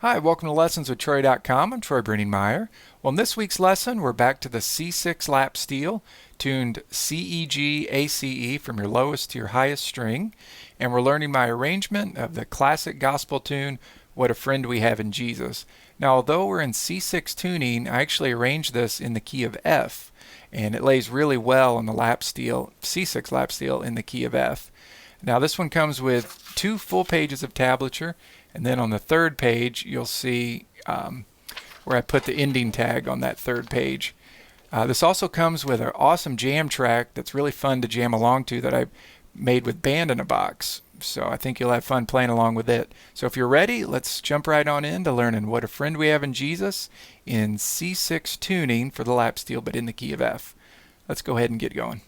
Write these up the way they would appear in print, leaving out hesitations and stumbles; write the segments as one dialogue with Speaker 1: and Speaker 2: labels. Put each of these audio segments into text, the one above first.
Speaker 1: Hi, welcome to Lessons with Troy.com. I'm Troy Brenningmeyer. Well, in this week's lesson, we're back to the C6 lap steel, tuned C, E, G, A, C, E from your lowest to your highest string. And we're learning my arrangement of the classic gospel tune, What a Friend We Have in Jesus. Now, although we're in C6 tuning, I actually arranged this in the key of F. And it lays really well on the lap steel, C6 lap steel in the key of F. Now, this one comes with 2 full pages of tablature. And then on the third page, you'll see where I put the ending tag on that third page. This also comes with an awesome jam track that's really fun to jam along to that I made with Band in a Box. So I think you'll have fun playing along with it. So if you're ready, let's jump right on into learning What a Friend We Have in Jesus in C6 tuning for the lap steel, but in the key of F. Let's go ahead and get going.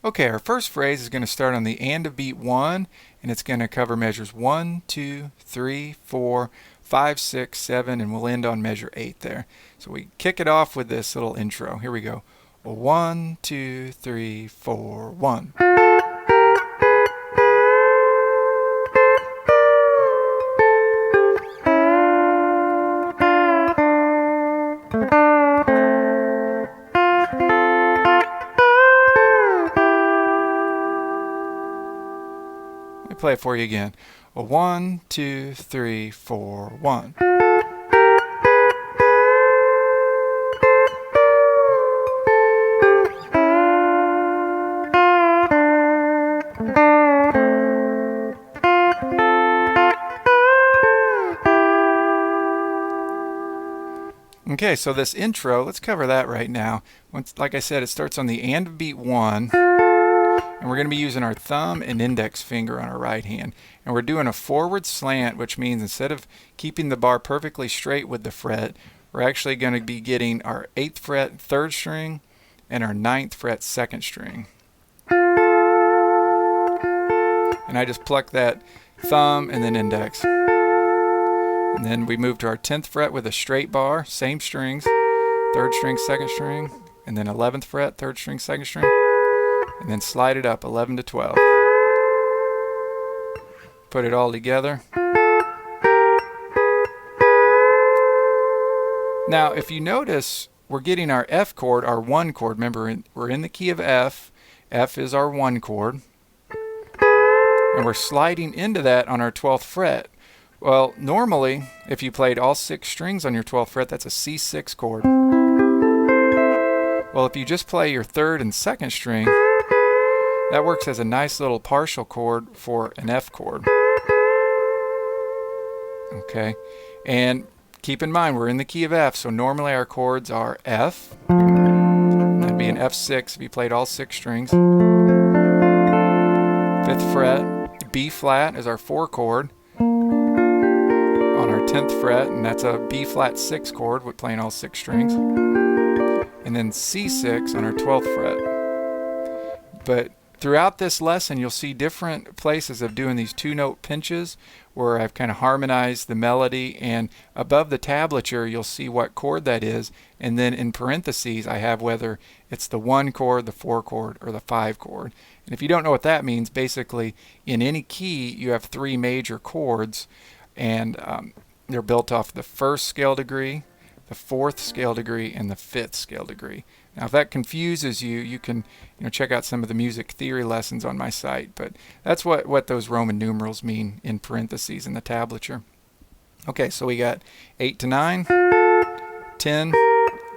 Speaker 1: Okay, our first phrase is going to start on the and of beat 1, and it's going to cover measures 1, 2, 3, 4, 5, 6, 7, and we'll end on measure 8 there. So we kick it off with this little intro. Here we go. 1, 2, 3, 4, 1. Play it for you again. 1, 2, 3, 4, 1. Okay, so this intro, let's cover that right now. Like I said, it starts on the and of beat 1. And we're going to be using our thumb and index finger on our right hand. And we're doing a forward slant, which means instead of keeping the bar perfectly straight with the fret, we're actually going to be getting our 8th fret 3rd string and our 9th fret 2nd string. And I just pluck that thumb and then index. And then we move to our 10th fret with a straight bar, same strings, 3rd string, 2nd string, and then 11th fret, 3rd string, 2nd string. And then slide it up 11 to 12. Put it all together. Now, if you notice, we're getting our F chord, our 1 chord. Remember, we're in the key of F. F is our 1 chord. And we're sliding into that on our 12th fret. Well, normally, if you played all 6 strings on your 12th fret, that's a C6 chord. Well, if you just play your 3rd and 2nd string, that works as a nice little partial chord for an F chord. Okay, and keep in mind we're in the key of F, so normally our chords are F. That'd be an F6 if you played all 6 strings. 5th fret, B flat is our 4 chord on our 10th fret, and that's a B flat 6 chord with playing all 6 strings. And then C6 on our 12th fret. But throughout this lesson, you'll see different places of doing these 2-note pinches where I've kind of harmonized the melody, and above the tablature, you'll see what chord that is, and then in parentheses, I have whether it's the 1 chord, the 4 chord, or the 5 chord. And if you don't know what that means, basically, in any key, you have 3 major chords, and they're built off the 1st scale degree, the 4th scale degree, and the 5th scale degree. Now, if that confuses you, you can check out some of the music theory lessons on my site. But that's what those Roman numerals mean in parentheses in the tablature. Okay, so we got 8 to 9, 10,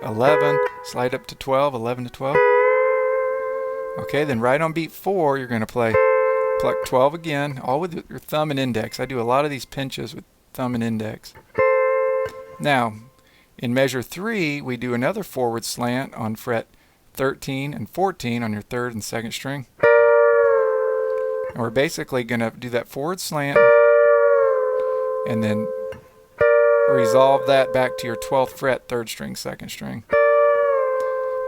Speaker 1: 11, slide up to 12, 11 to 12. Okay, then right on beat 4, you're going to pluck 12 again, all with your thumb and index. I do a lot of these pinches with thumb and index. Now, in measure 3, we do another forward slant on fret 13 and 14 on your 3rd and 2nd string. And we're basically going to do that forward slant and then resolve that back to your 12th fret 3rd string, 2nd string.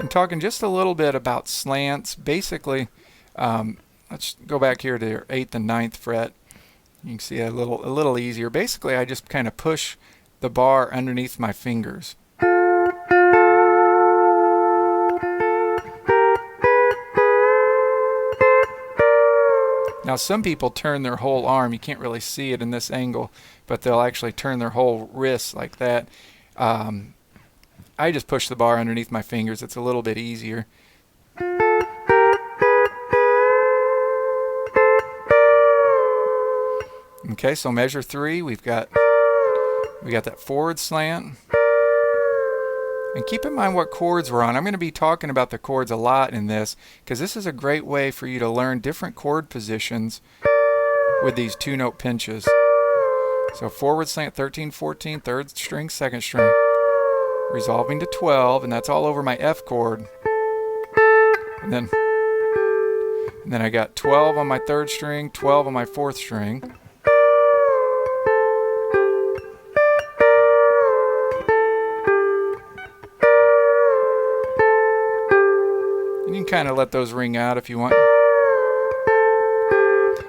Speaker 1: I'm talking just a little bit about slants. Basically, let's go back here to your 8th and 9th fret. You can see a little easier. Basically, I just kind of push the bar underneath my fingers. Now some people turn their whole arm. You can't really see it in this angle, but they'll actually turn their whole wrist like that. I just push the bar underneath my fingers. It's a little bit easier. Okay, so measure 3, we got that forward slant. And keep in mind what chords we're on. I'm going to be talking about the chords a lot in this, because this is a great way for you to learn different chord positions with these 2-note pinches. So forward slant 13, 14, third string, second string, resolving to 12, and that's all over my F chord. And then I got 12 on my third string, 12 on my fourth string. And you can kind of let those ring out if you want.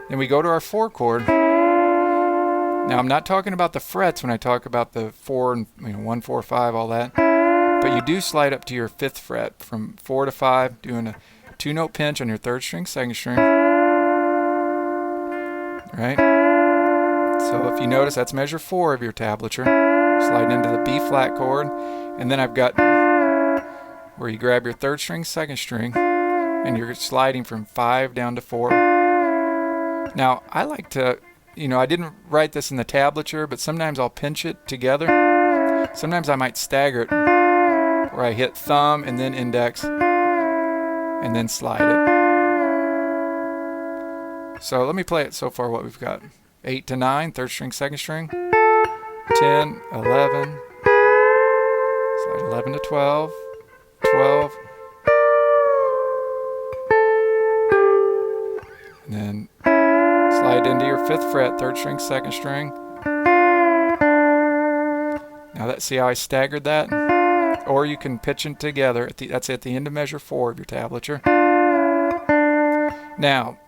Speaker 1: Then we go to our 4 chord. Now I'm not talking about the frets when I talk about the 4 and 1, 4, 5, all that. But you do slide up to your 5th fret from 4 to 5, doing a 2-note pinch on your third string, second string. Right? So if you notice, that's measure 4 of your tablature. Sliding into the B flat chord. And then I've got where you grab your third string, second string, and you're sliding from 5 down to 4. Now, I like to, I didn't write this in the tablature, but sometimes I'll pinch it together. Sometimes I might stagger it, where I hit thumb and then index, and then slide it. So let me play it so far what we've got. 8 to 9, third string, second string. 10, 11. Slide 11 to 12. 12. And then slide into your 5th fret, third string, second string. Now see how I staggered that? Or you can pitch them together. That's at the end of measure 4 of your tablature. Now,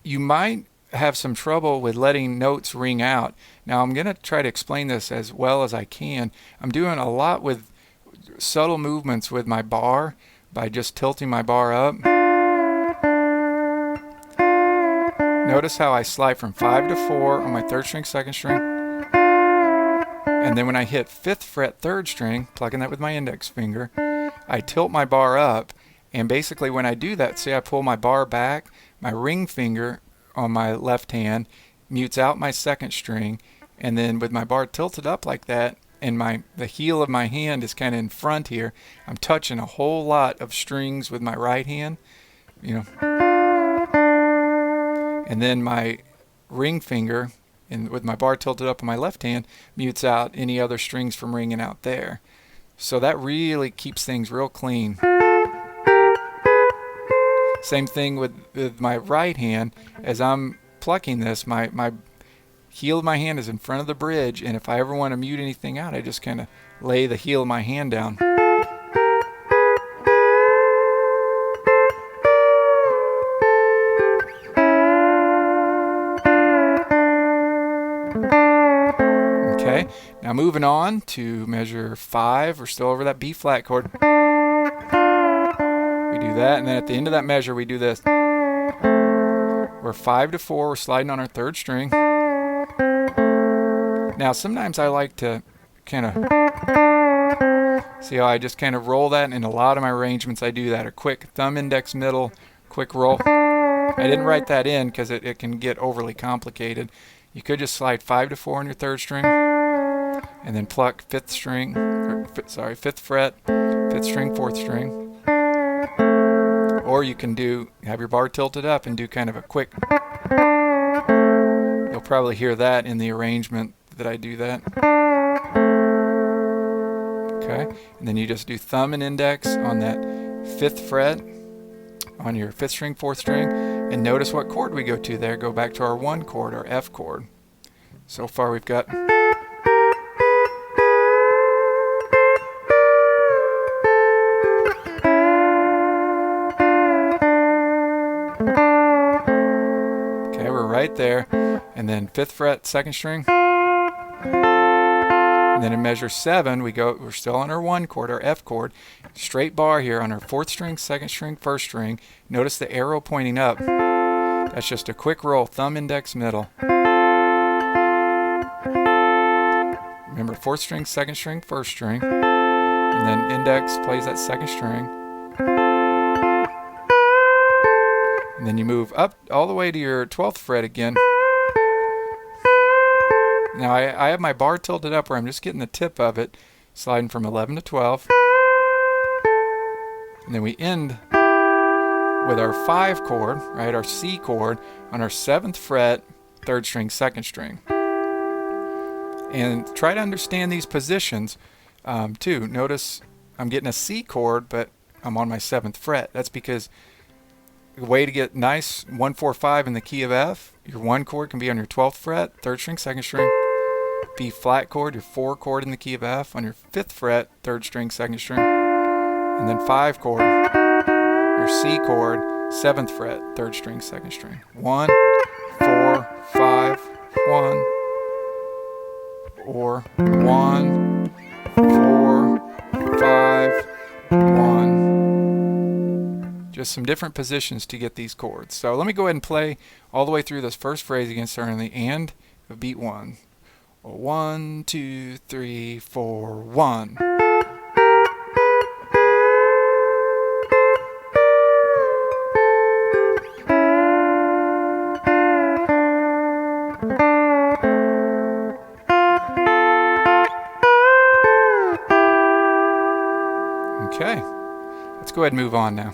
Speaker 1: you might have some trouble with letting notes ring out. Now, I'm going to try to explain this as well as I can. I'm doing a lot with subtle movements with my bar by just tilting my bar up. Notice how I slide from 5 to 4 on my third string, second string. And then when I hit 5th fret, third string, plucking that with my index finger, I tilt my bar up. And basically when I do that, see, I pull my bar back, my ring finger on my left hand mutes out my second string. And then with my bar tilted up like that, and the heel of my hand is kind of in front here, I'm touching a whole lot of strings with my right hand, and then my ring finger, and with my bar tilted up on my left hand, mutes out any other strings from ringing out there. So that really keeps things real clean. Same thing with my right hand. As I'm plucking this, my heel of my hand is in front of the bridge, and if I ever want to mute anything out, I just kind of lay the heel of my hand down. Okay, now moving on to measure 5, we're still over that B flat chord. We do that, and then at the end of that measure we do this. We're 5 to 4, we're sliding on our third string. Now sometimes I like to kind of, see how I just kind of roll that, and in a lot of my arrangements I do that, a quick thumb, index, middle, quick roll. I didn't write that in because it can get overly complicated. You could just slide 5 to 4 on your third string, and then pluck 5th string, 5th fret, 5th string, 4th string. Or you can have your bar tilted up and do kind of a quick, you'll probably hear that in the arrangement that I do that. Okay, and then you just do thumb and index on that 5th fret on your 5th string, 4th string, and notice what chord we go to there. Go back to our 1 chord, our F chord. So far we've got right there, and then 5th fret, 2nd string, and then in measure 7 we're still on our 1 chord, our F chord, straight bar here on our 4th string, 2nd string, 1st string. Notice the arrow pointing up. That's just a quick roll, thumb, index, middle. Remember, 4th string, 2nd string, 1st string, and then index plays that 2nd string. And then you move up all the way to your 12th fret again. Now I have my bar tilted up where I'm just getting the tip of it, sliding from 11 to 12. And then we end with our 5 chord, right, our C chord, on our 7th fret, 3rd string, 2nd string. And try to understand these positions too. Notice I'm getting a C chord, but I'm on my 7th fret. That's because the way to get nice 1, 4, 5 in the key of F, your 1 chord can be on your 12th fret, 3rd string, 2nd string. B flat chord, your 4 chord in the key of F on your 5th fret, 3rd string, 2nd string. And then 5 chord, your C chord, 7th fret, 3rd string, 2nd string. 1, 4, 5, 1. Or 1, 4, 5, 1. Just some different positions to get these chords. So let me go ahead and play all the way through this first phrase again, starting on the and of beat 1. 1, 2, 3, 4, 1. Okay, let's go ahead and move on now.